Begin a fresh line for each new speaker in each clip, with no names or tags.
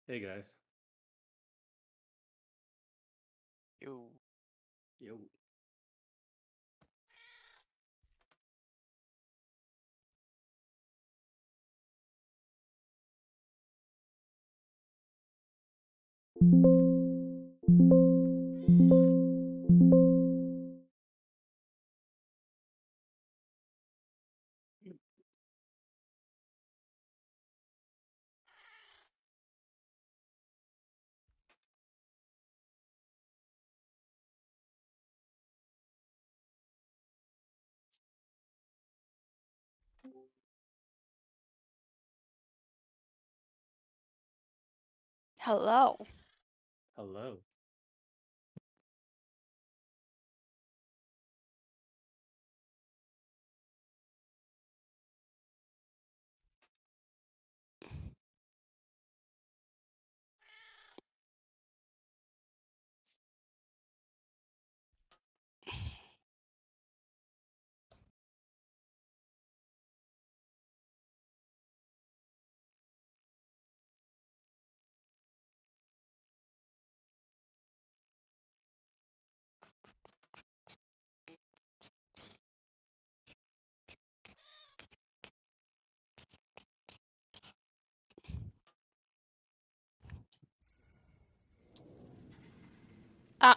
Hey guys.
You.
Yo.
Hello.
Hello.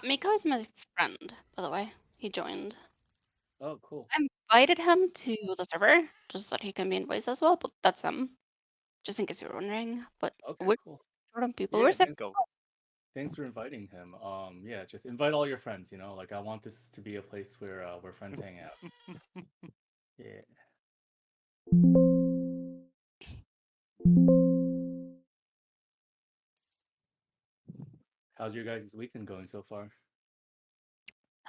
Miko is my friend, by the way. He joined.
Oh, cool.
I invited him to the server just so that he can be in voice as well, but that's him. Just in case you're wondering. But
Okay,
we're
cool.
short on people. We're
Yeah,
seven.
Go.
thanks for inviting him. Yeah, just invite all your friends, like I want this to be a place where friends hang out. Yeah. How's your guys' weekend going so far?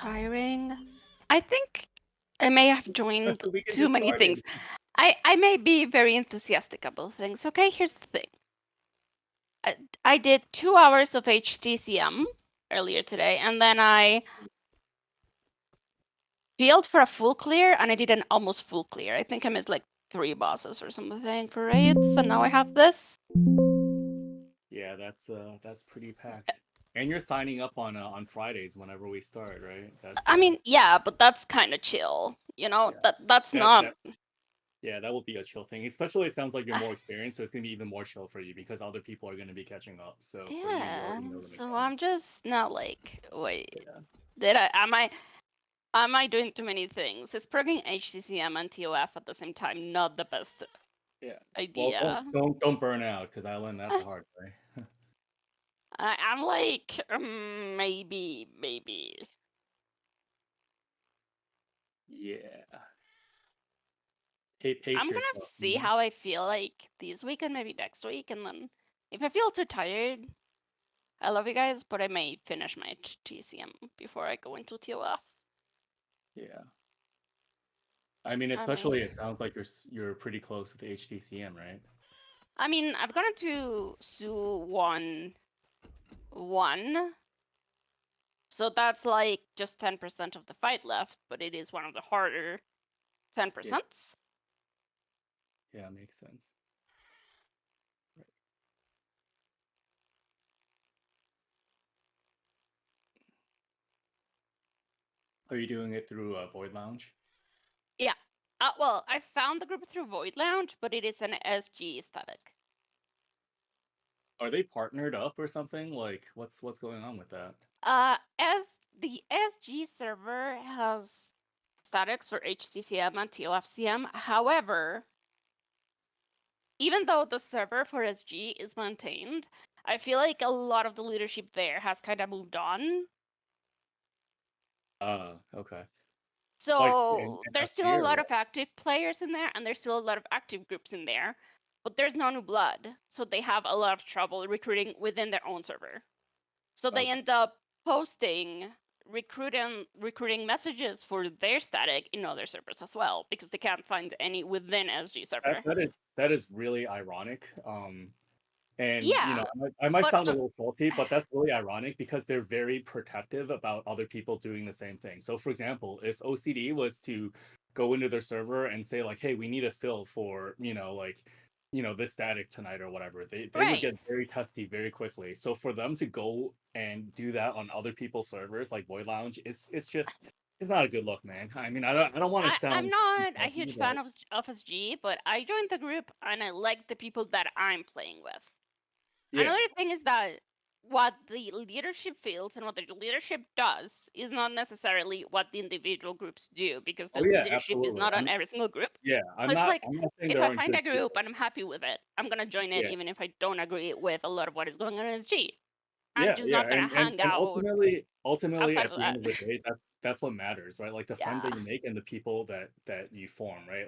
Tiring. I think I may have joined
The weekend
too
just
many
started.
things. I may be very enthusiastic about things. Okay, here's the thing. I did 2 hours of HTCM earlier today, and then I failed for a full clear, and I did an almost full clear. I think I missed like 3 bosses or something for raids, and now I have this.
Yeah, that's pretty packed. And you're signing up on Fridays whenever we start, right? That's
I mean, yeah, but that's kind of chill. You know,
yeah.
that's
That
not.
that Yeah, that will be a chill thing. Especially it sounds like you're more experienced, so it's gonna be even more chill for you because other people are gonna be catching up. So for you
Yeah,
already know the
so I'm
mechanics.
just not like, wait,
Yeah.
did I am I doing too many things? Is progging HCCM and TOF at the same time not the best
Yeah. Well, don't
idea?
don't don't burn out because I learned that the hard way.
I'm like, maybe.
Yeah. Hey,
I'm
pace
gonna
yourself.
see how I feel like this week and maybe next week, and then if I feel too tired, I love you guys, but I may finish my TCM before I go into TOF.
Yeah. I mean,
I
especially
may.
it sounds like you're pretty close with the HDCM, right?
I mean, I've gotten to Su 1, so that's like just 10% of the fight left, but it is one of the harder 10%.
Yeah. Yeah, makes sense. Right. Are you doing it through Void Lounge?
Yeah. Well, I found the group through Void Lounge, but it is an SG static.
Are they partnered up or something? Like, what's going on with that?
As the SG server has statics for HTCM and TOFCM. However, even though the server for SG is maintained, I feel like a lot of the leadership there has kind of moved on.
Okay. Like
So
in
there's still
SG
a
or
lot
what?
of active players in there, and there's still a lot of active groups in there, but there's no new blood. So they have a lot of trouble recruiting within their own server. So they
Okay.
end up posting recruiting messages for their static in other servers as well because they can't find any within SG server.
That is really ironic. And
Yeah,
I might
but
sound a little salty, but that's really ironic because they're very protective about other people doing the same thing. So, for example, if OCD was to go into their server and say like, "Hey, we need a fill for like this static tonight or whatever. They would
Right.
get very testy very quickly. So for them to go and do that on other people's servers like Void Lounge, it's just it's not a good look, man. I mean, I don't want to
I'm
sound too
not a
cocky,
huge
but
fan of SG, but I joined the group and I like the people that I'm playing with.
yeah.
Another thing is that what the leadership feels and what the leadership does is not necessarily what the individual groups do, because the
Oh yeah,
leadership is
absolutely.
not on every single group.
Yeah,
So it's like,
I'm not saying
if
there
I
aren't
find
good
a group
people.
and I'm happy with it, I'm gonna join it
Yeah.
even if I don't agree with a lot of what is going on in SG. I'm
Yeah,
just
yeah,
not gonna hang
and
out
ultimately
outside
at
of
the end
that.
of the day, that's what matters, right? Like the friends
Yeah.
that you make and the people that you form, right?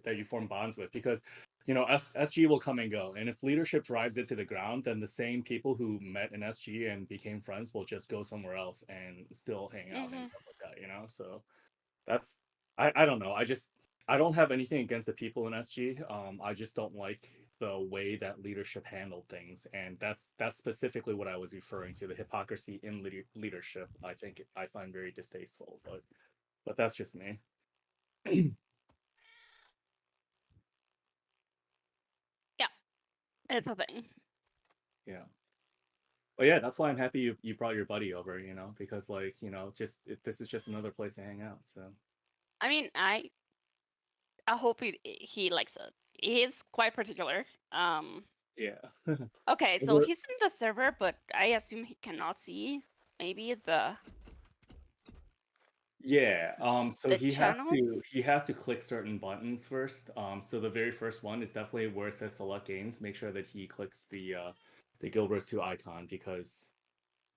That you form bonds with, because SG will come and go, and if leadership drives it to the ground, then the same people who met in SG and became friends will just go somewhere else and still hang out and
Hmm.
stuff like that, you know. So that's I don't know. I don't have anything against the people in SG. I just don't like the way that leadership handled things, and that's specifically what I was referring to. The hypocrisy in leadership, I think I find very distasteful. But that's just me.
Yeah, it's a thing.
Yeah. But yeah, that's why I'm happy you brought your buddy over. Because like this is just another place to hang out. So
I mean, I hope he likes it. He's quite particular.
yeah.
Okay, so
Over-
he's in the server, but I assume he cannot see maybe
Yeah, so
the channels.
he has to click certain buttons first. So the very first one is definitely where it says select games. Make sure that he clicks the Guild Wars 2 icon, because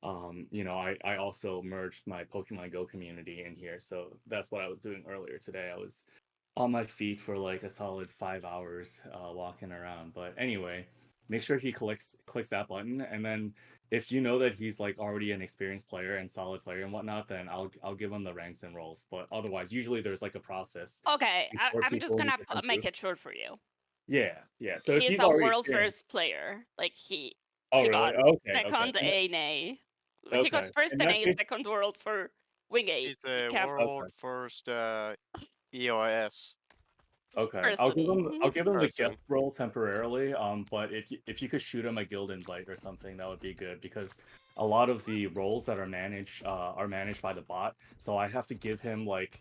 I also merged my Pokemon Go community in here. So that's what I was doing earlier today. I was on my feet for like a solid 5 hours walking around. But anyway, make sure he clicks that button, and then if you know that he's like already an experienced player and solid player and whatnot, then I'll give him the ranks and roles. But otherwise, usually there's like a process
Okay,
before
I'm just
people in
gonna
different
make
groups.
it short for you.
Yeah, yeah. So if
He's
he's
a
already
world first
experienced,
player. Like
oh
he
really?
got
Okay, okay,
second ANA. He got
okay.
first
In that
NA,
case,
second world for Wingate
It's a
camp
okay.
world first EOS
Okay, I'll
person.
give him the
person.
guest role temporarily. But if you could shoot him a guild invite or something, that would be good, because a lot of the roles that are managed by the bot. So I have to give him like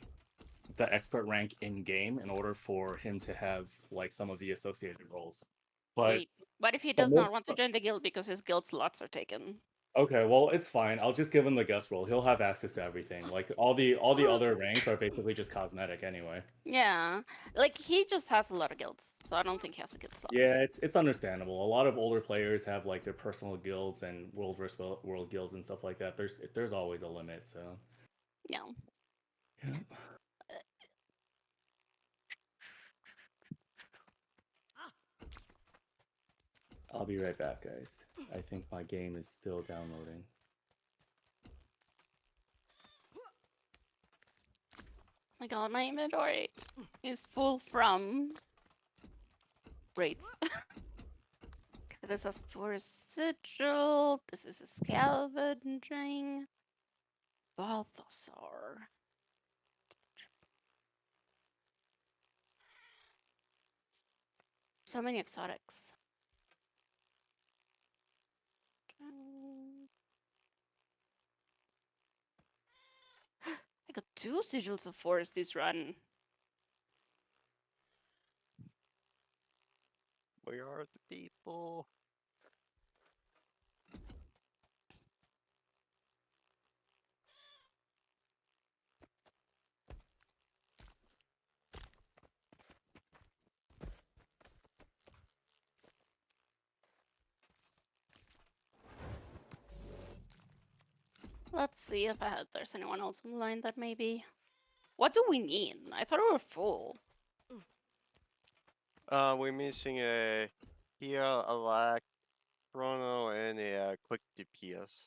the expert rank in game in order for him to have like some of the associated roles. But
Wait, what if he
but
does
most
not want to join the guild because his guild slots are taken?
okay, well it's fine. I'll just give him the guest role. He'll have access to everything. Like all the other ranks are basically just cosmetic anyway.
Yeah, like he just has a lot of guilds, so I don't think he has a guild slot.
Yeah, it's understandable. A lot of older players have like their personal guilds and world versus world guilds and stuff like that. There's always a limit, so
Yeah.
yeah. I'll be right back, guys. I think my game is still downloading.
My god, my inventory is full from raids. This is for sigil. This is a scavenging. Balthasar. So many exotics. I got 2 sigils of forest this run.
Where are the people?
Let's see if there's anyone else online that maybe. What do we need? I thought we were full.
We're missing a heal, a lack, chrono, and a quick DPS.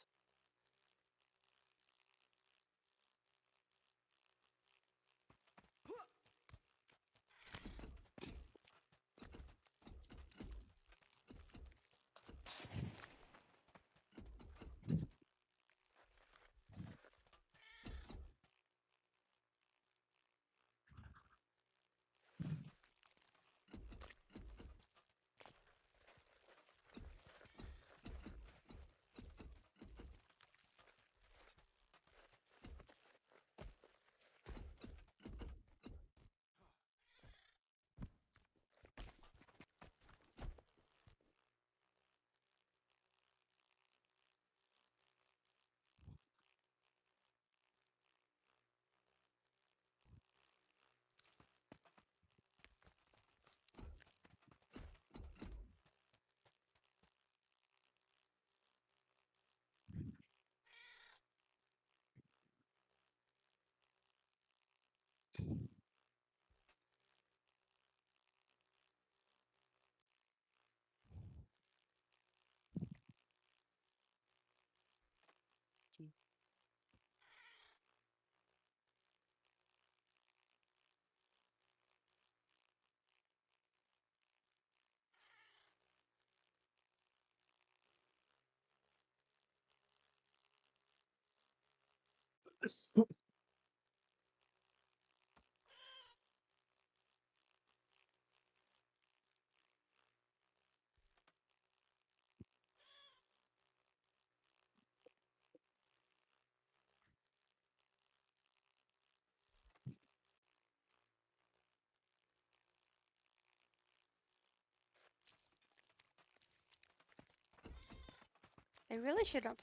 I really should not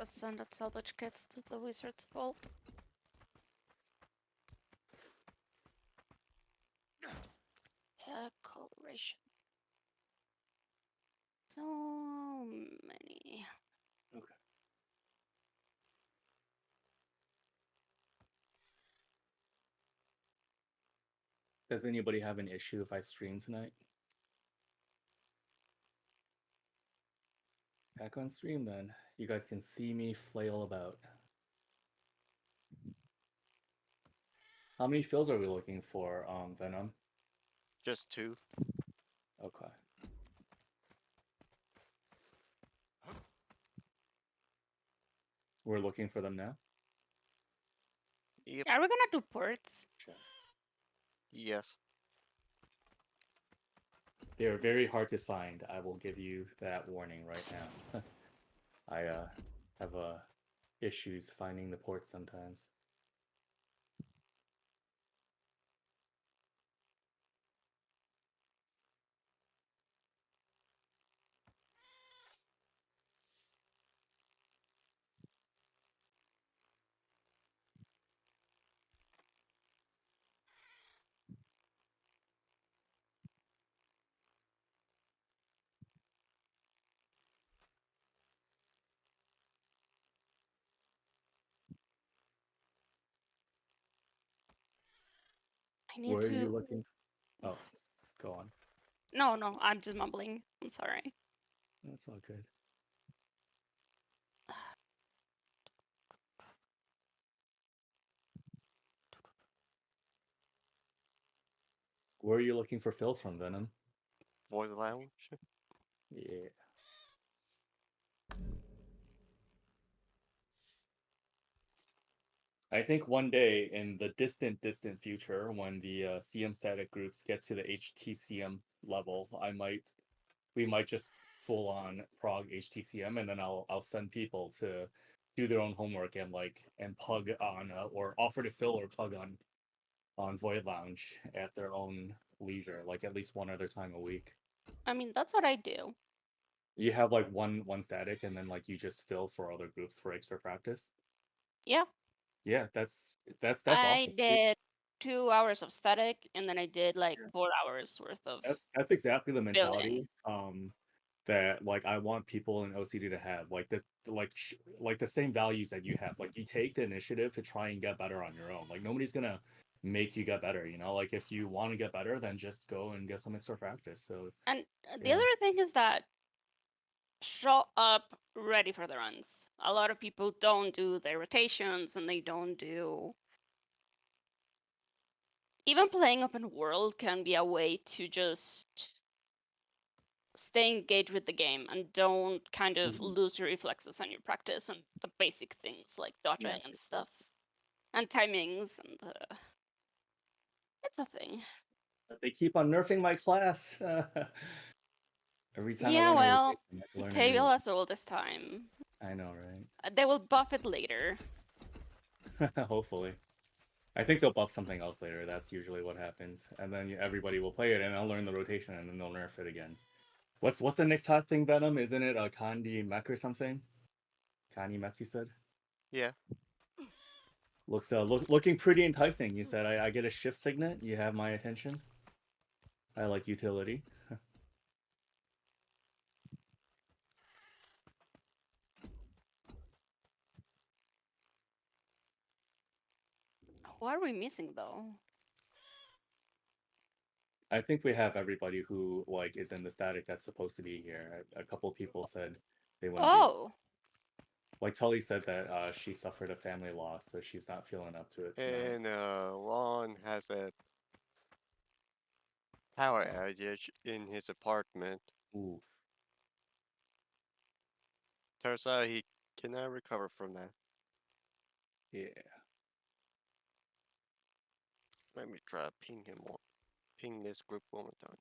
send salvage kits to the wizard's vault. Coloration. So many.
Okay. Does anybody have an issue if I stream tonight? Back on stream then. You guys can see me flail about. How many fills are we looking for, Venom?
Just 2.
Okay. We're looking for them now?
Yep.
Are we gonna do ports?
Sure.
Yes.
They are very hard to find. I will give you that warning right now. I have issues finding the ports sometimes.
I need
Where are
to.
you looking? Oh, go on.
No, I'm just mumbling. I'm sorry.
That's all good. Where are you looking for fills from, Venom?
Void Lounge.
Yeah. I think one day in the distant future, when the CM static groups get to the HTCM level, we might just full on prog HTCM, and then I'll send people to do their own homework and pug on or offer to fill or pug on Void Lounge at their own leisure, like at least one other time a week.
I mean, that's what I do.
You have like one static, and then like you just fill for other groups for extra practice.
Yeah.
Yeah, that's
I
awesome.
did 2 hours of static, and then I did like 4 hours worth of
That's exactly the
filling.
mentality that like I want people in OCD to have, like the same values that you have. Like you take the initiative to try and get better on your own. Like nobody's gonna make you get better, you know? Like if you want to get better, then just go and get some extra practice. So
And the
yeah.
other thing is that show up ready for the runs. A lot of people don't do their rotations, and they don't do. Even playing open world can be a way to just stay engaged with the game and don't kind of
Mhm.
lose your reflexes on your practice and the basic things like dodging
Yeah.
and stuff and timings, and it's a thing.
But they keep on nerfing my class. Every time I
Yeah,
learn a rotation,
well,
I have to learn a new
table
one.
as old this time.
I know, right?
They will buff it later.
Hopefully. I think they'll buff something else later. That's usually what happens. And then everybody will play it and I'll learn the rotation and then they'll nerf it again. What's the next hot thing, Venom? Isn't it a Condi mech or something? Condi mech, you said?
Yeah.
Looks looking pretty enticing. You said I get a shift signet. You have my attention. I like utility.
Who are we missing though?
I think we have everybody who like is in the static that's supposed to be here. A couple people said they wouldn't be.
Oh,
like Tully said that she suffered a family loss, so she's not feeling up to it tonight.
And Lon has a power outage in his apartment.
Ooh,
Turns out he cannot recover from that.
yeah.
Let me try to ping this group one more time.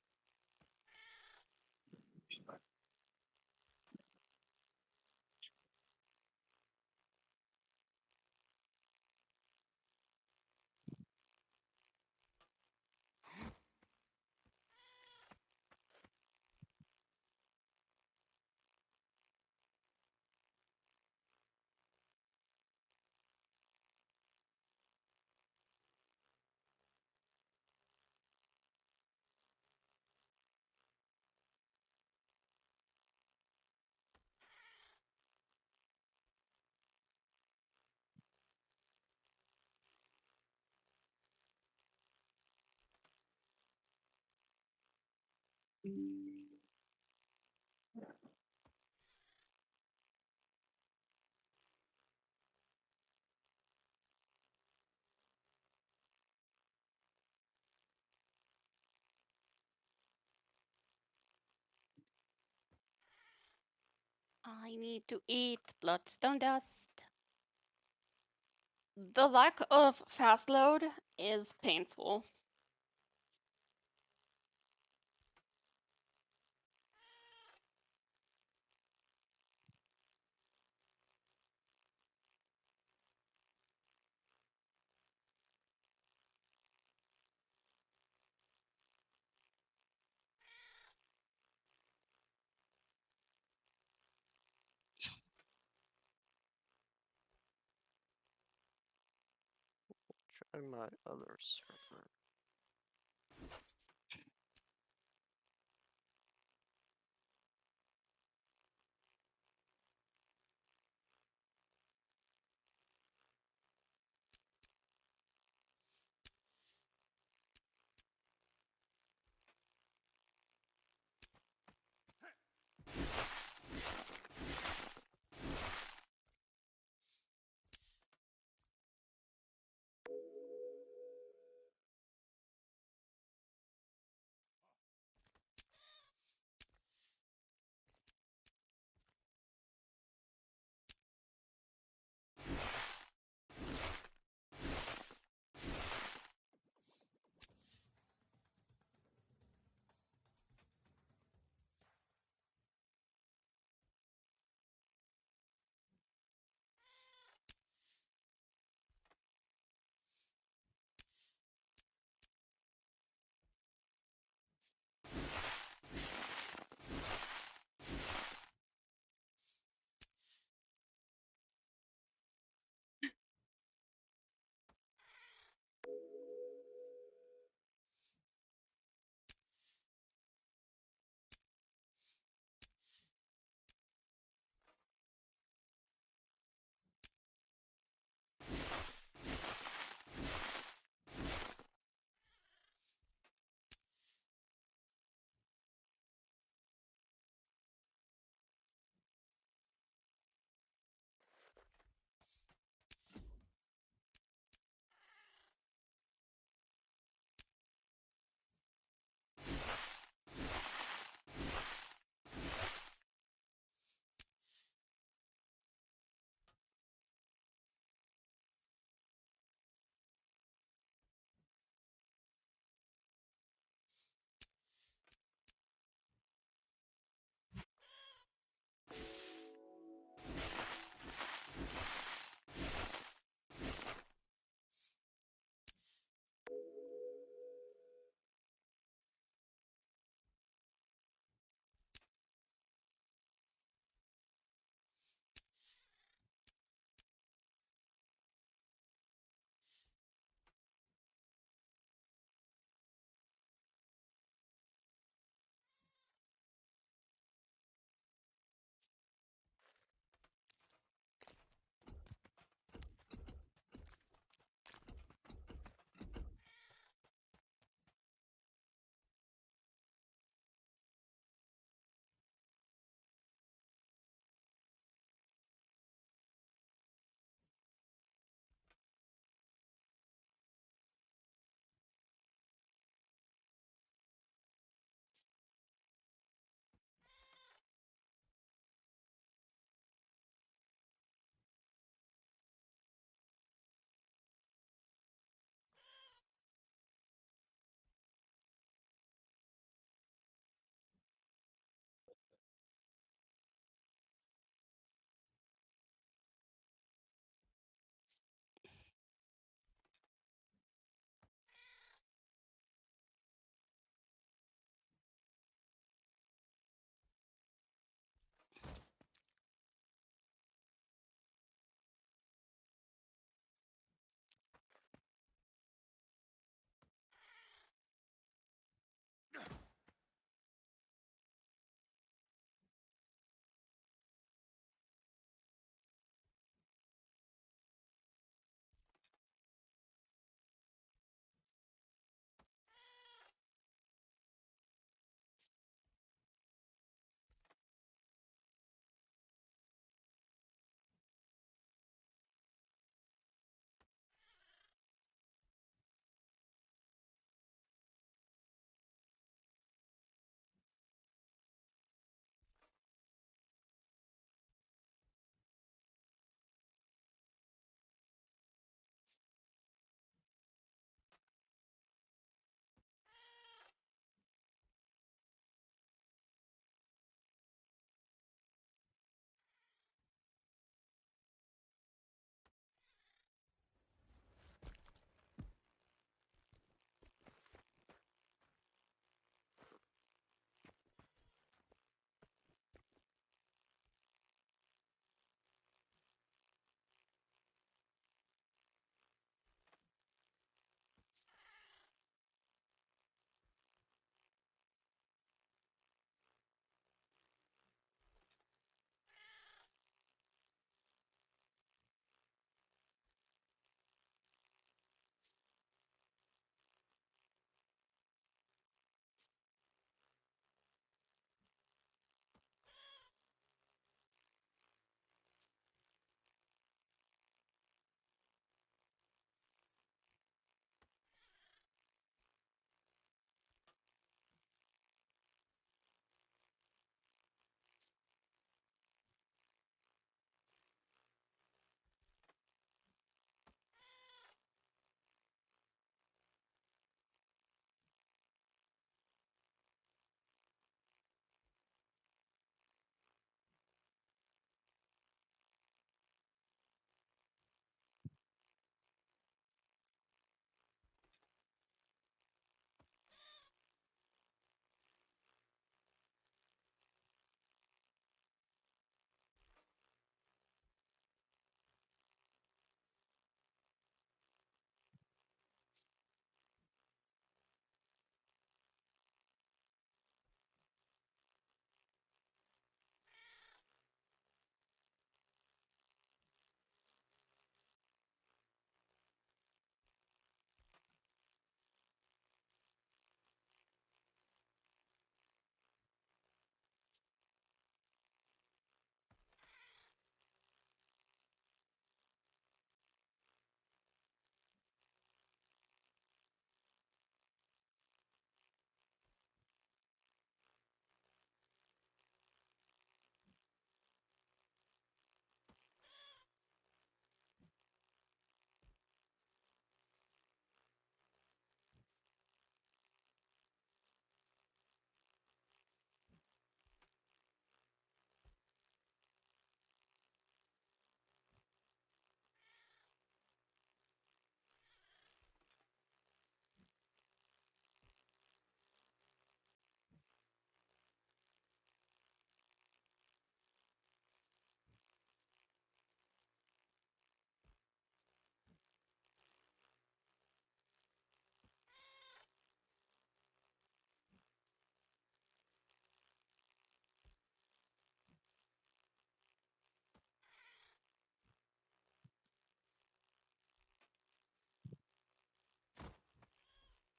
I need to eat bloodstone dust. The lack of fast load is painful.
Try my other server.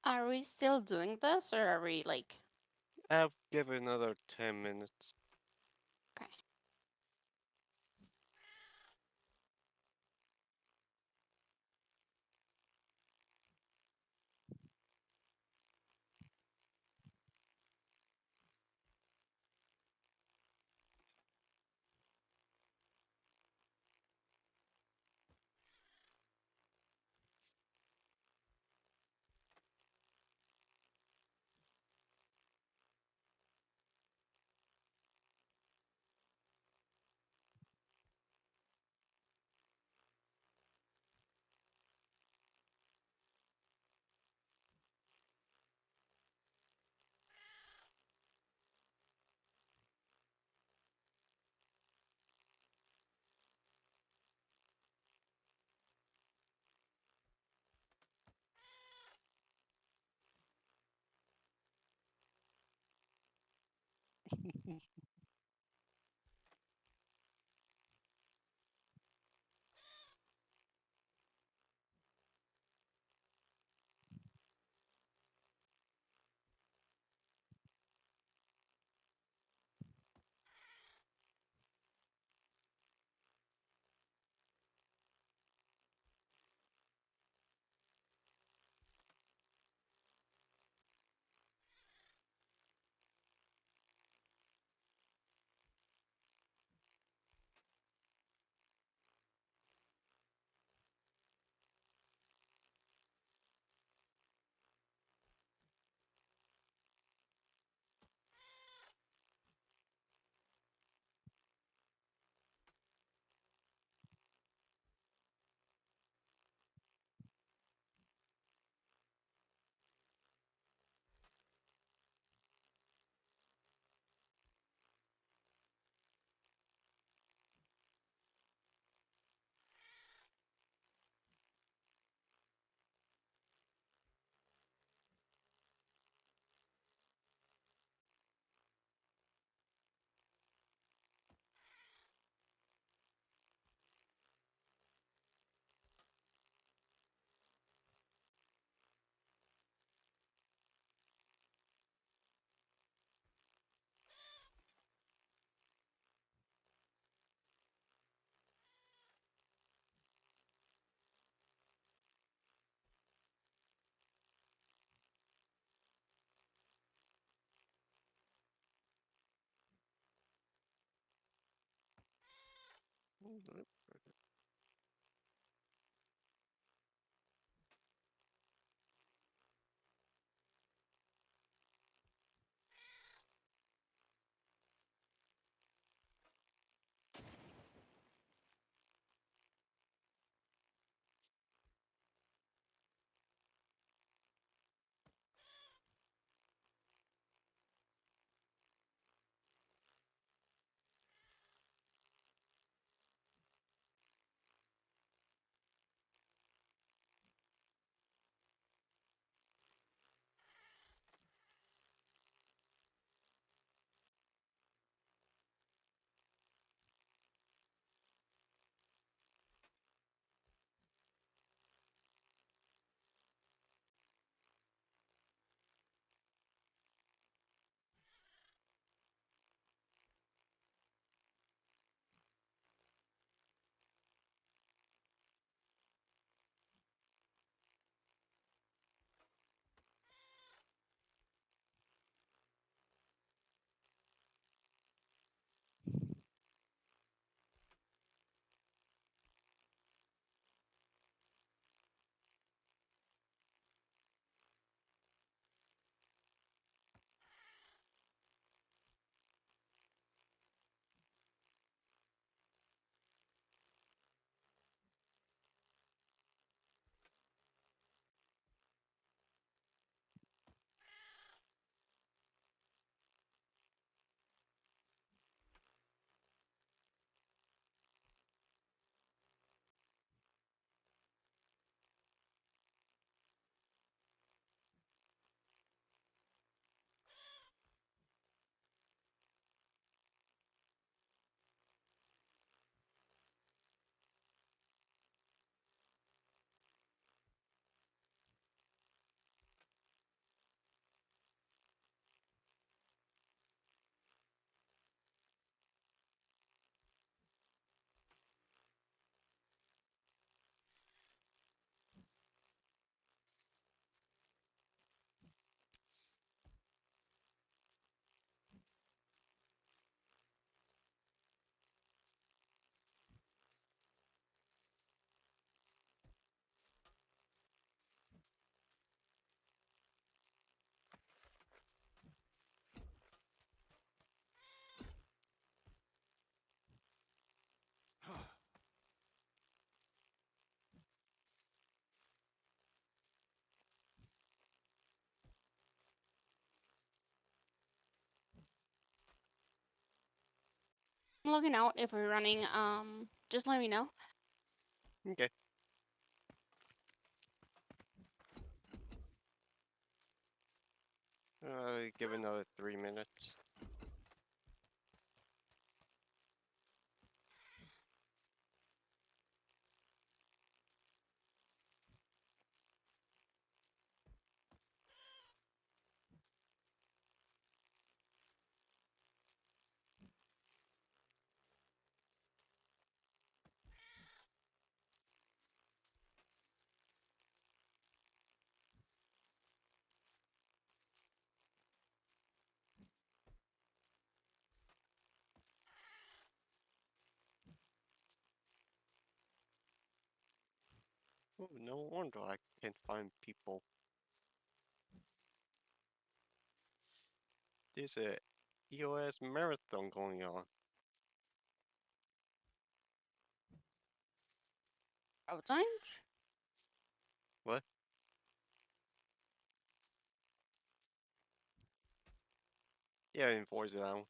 Are we still doing this, or are we like?
I'll give it another 10 minutes.
Okay. logging out. If we're running, just let me know.
Okay. Give another 3 minutes. Oh, no wonder I can't find people. There's a EOS marathon going on.
Outside?
What? Yeah, in Forza Lounge.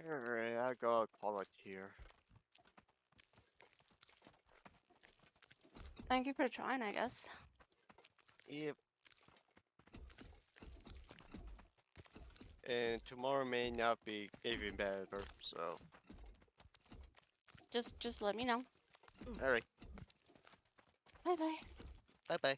Alright, I gotta call it here.
Thank you for trying, I guess.
Yep. And tomorrow may not be even better, so.
Just let me know.
Alright,
Bye bye.
bye bye.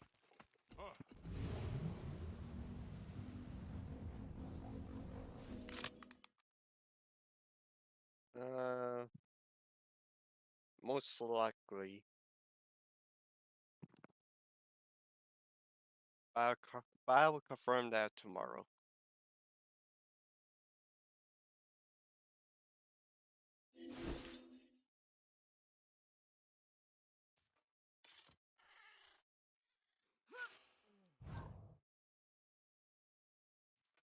Most likely, but I will confirm that tomorrow.